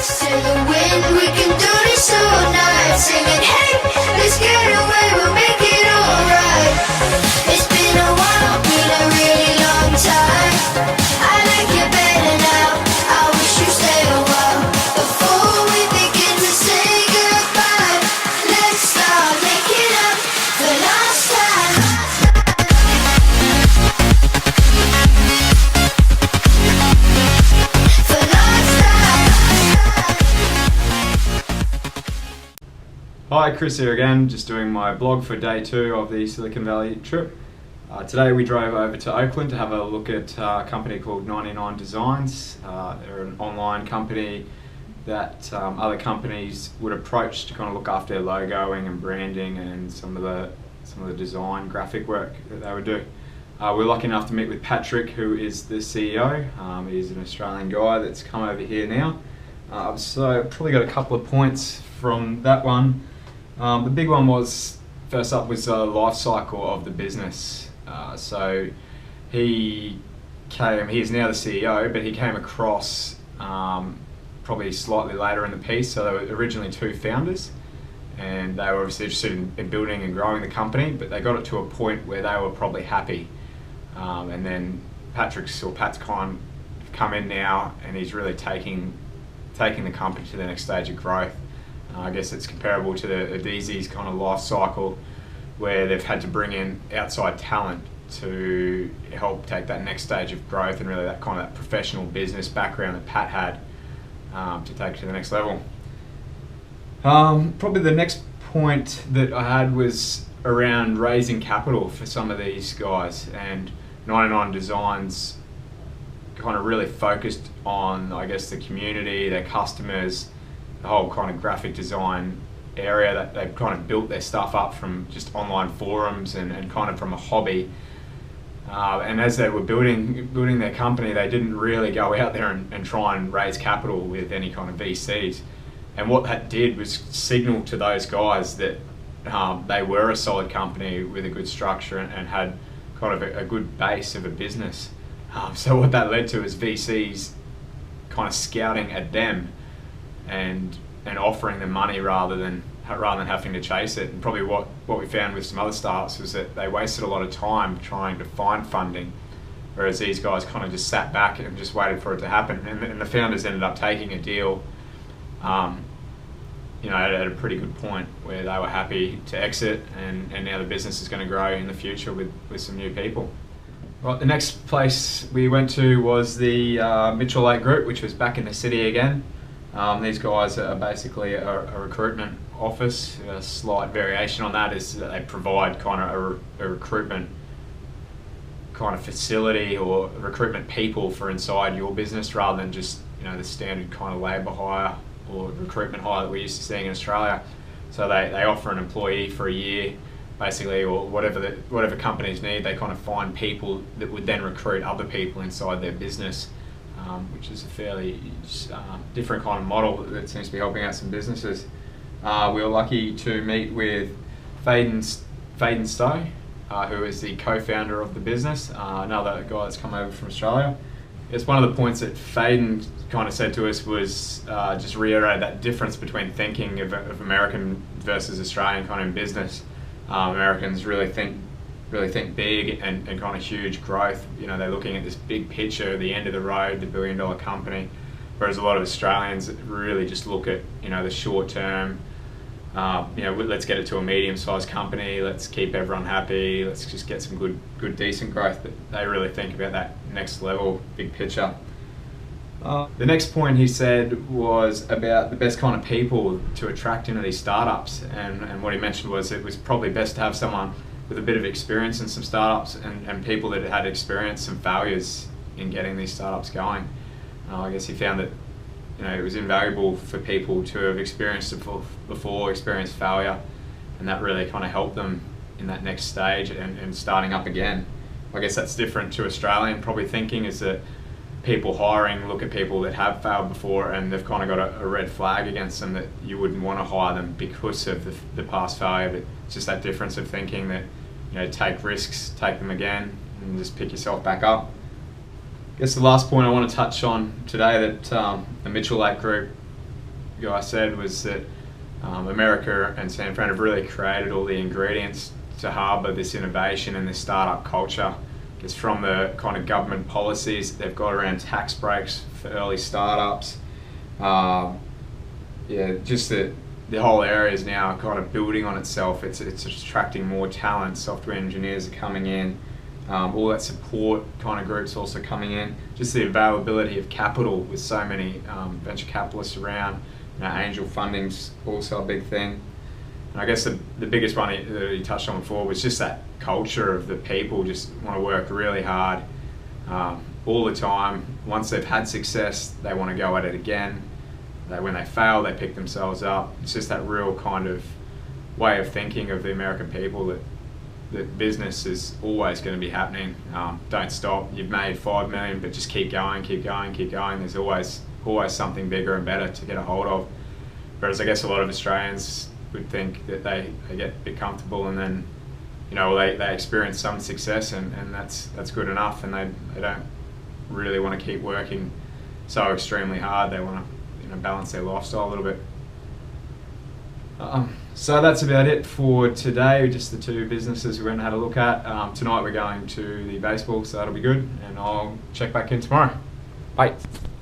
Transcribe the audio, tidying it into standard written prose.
to the wind. We can do this all night, singing, hey, let's get away, we'll make it alright. It's been a while, been a really long time. I like you better now, I wish you stay a while. Before we begin to say goodbye, let's start making up for last time. For last time. Hi, Chris here again, just doing my blog for day 2 of the Silicon Valley trip. Today we drove over to Oakland to have a look at a company called 99 Designs. They're an online company that other companies would approach to kind of look after their logoing and branding and some of the design graphic work that they would do. We're lucky enough to meet with Patrick, who is the CEO. He's an Australian guy that's come over here now. So I've probably got a couple of points from that one. The big one was, first up, was the life cycle of the business. So he is now the CEO, but he came across probably slightly later in the piece. So there were originally 2 founders, and they were obviously interested in building and growing the company, but they got it to a point where they were probably happy. And then Pat's kind of come in now, and he's really taking the company to the next stage of growth. I guess it's comparable to the DZ's kind of life cycle, where they've had to bring in outside talent to help take that next stage of growth, and really that kind of that professional business background that Pat had to take it to the next level. Probably the next point that I had was around raising capital for some of these guys, and 99 Designs kind of really focused on, I guess, the community, their customers, the whole kind of graphic design area, that they've kind of built their stuff up from just online forums and kind of from a hobby. And as they were building their company, they didn't really go out there and try and raise capital with any kind of VCs. And what that did was signal to those guys that they were a solid company with a good structure and had kind of a good base of a business. So what that led to is VCs kind of scouting at them and offering them money rather than having to chase it. And probably what we found with some other startups was that they wasted a lot of time trying to find funding, whereas these guys kind of just sat back and just waited for it to happen. And the founders ended up taking a deal, at a pretty good point where they were happy to exit, and now the business is going to grow in the future with some new people. Right, the next place we went to was the Mitchell Lake Group, which was back in the city again. These guys are basically a recruitment office. A slight variation on that is that they provide kind of a recruitment kind of facility or recruitment people for inside your business, rather than just the standard kind of labour hire or recruitment hire that we're used to seeing in Australia. So they offer an employee for a year, basically, or whatever companies need. They kind of find people that would then recruit other people inside their business. Which is a fairly different kind of model that seems to be helping out some businesses. We were lucky to meet with Faden Stowe, who is the co-founder of the business, another guy that's come over from Australia. It's one of the points that Faden kind of said to us was just reiterate that difference between thinking of American versus Australian kind of in business. Americans really think big and kind of huge growth. They're looking at this big picture, the end of the road, the billion-dollar company, whereas a lot of Australians really just look at the short term. Let's get it to a medium-sized company. Let's keep everyone happy. Let's just get some good, decent growth. But they really think about that next level, big picture. The next point he said was about the best kind of people to attract into these startups, and what he mentioned was it was probably best to have someone with a bit of experience in some startups and people that had experienced some failures in getting these startups going. I guess he found that it was invaluable for people to have experienced it before, experienced failure, and that really kind of helped them in that next stage and starting up again. I guess that's different to Australian probably thinking, is that people hiring look at people that have failed before and they've kind of got a red flag against them that you wouldn't want to hire them because of the past failure. But it's just that difference of thinking that, take risks, take them again, and just pick yourself back up. I guess the last point I want to touch on today, that the Mitchell Lake Group guy said was that America and San Fran have really created all the ingredients to harbour this innovation and this startup culture. It's from the kind of government policies that they've got around tax breaks for early startups. Just the whole area is now kind of building on itself. It's attracting more talent. Software engineers are coming in. All that support kind of groups also coming in. Just the availability of capital with so many venture capitalists around. Angel funding's also a big thing. And I guess the biggest one that you touched on before was just that culture of the people just want to work really hard all the time. Once they've had success, they want to go at it again. When they fail, they pick themselves up. It's just that real kind of way of thinking of the American people that business is always going to be happening. Don't stop. You've made 5 million, but just keep going, keep going, keep going. There's always something bigger and better to get a hold of. Whereas I guess a lot of Australians would think that they get a bit comfortable and then, they experience some success and that's good enough, and they don't really want to keep working so extremely hard. They want to balance their lifestyle a little bit. So that's about it for today, just the two businesses we went and had a look at. Tonight we're going to the baseball, so that'll be good, and I'll check back in tomorrow. Bye.